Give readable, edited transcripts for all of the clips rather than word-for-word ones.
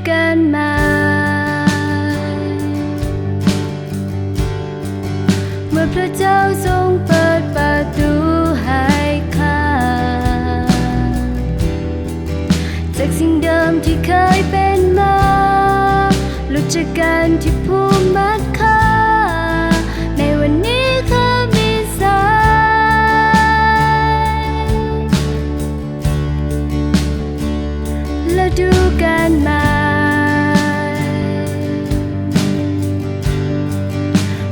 กันมาเมื่อพระเจ้าทรงเปิดประตูให้ข้าจากสิ่งเดิมที่เคยเป็นมาหลุดจากการที่ผู้มัดข้าในวันนี้ข้ามีสายและดูกันมา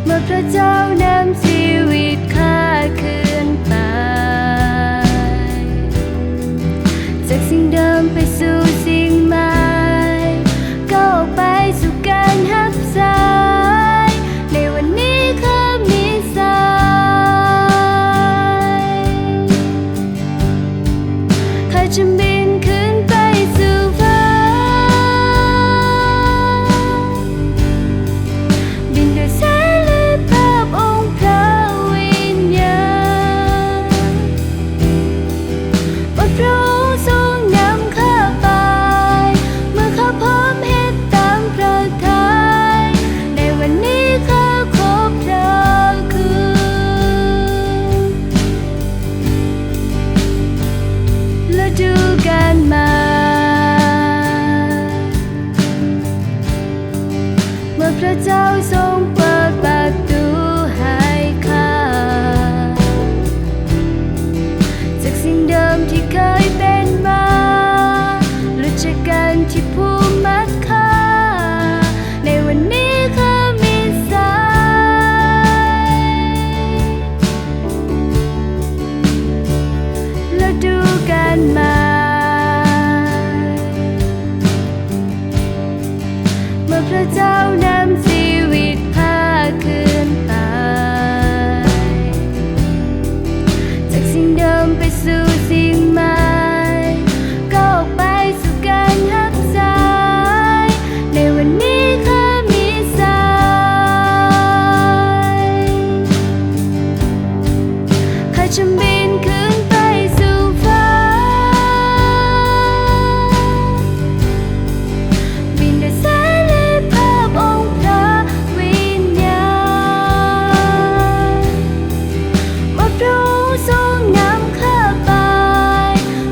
เมื่อพระเจ้านำชีวิตข้าคืนไปจากสิ่งเดิมไปสู่สิ่งใหม่ก้าวออกไปสู่การหับสายในวันนี้ข้ามีสายข้าจะบินขึ้นไปสู่ฟ้าบินด้วยเสรีภาพองค์พระวิญญาณว่าพระองค์ทรงนำข้าไปเมื่อข้าพร้อมเหตุตามพระทัยในวันนี้ข้าขอพระคุณและดูกันมาเมื่อพระเจ้าทรงเปิดประตูให้ข้าจากสิ่งเดิมที่เคยเป็นมาหลุดจากการที่ผู้มัดข้าในวันนี้ข้ามีสายและดูกันมาเมื่อพระเจ้านำชีวิตพาคืนไปจากสิ่งเดิมไปสู่สิ่งใหม่ก้าวออกไปสู่การหับสายในวันนี้ข้ามีสายข้าจะบินขึ้นไปสู่ฟ้าบินด้วยเสรีภาพองค์พระวิญญาณว่าพระองค์ทรงนำข้าไป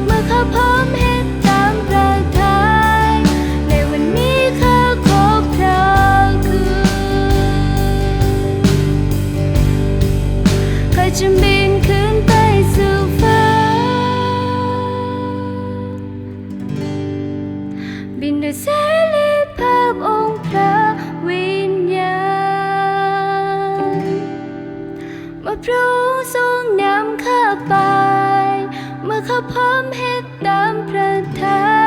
เมื่อข้าพร้อมเหตุตามพระทัยในวันนี้ข้าขอพระคุณข้าจะบินขึ้นไปสู่ฟ้าบินด้วยเสรีภาพองค์พระวิญญาณว่าพระองค์ทรงนำข้าไปเมื่อข้าพร้อมเหตุตามพระทัย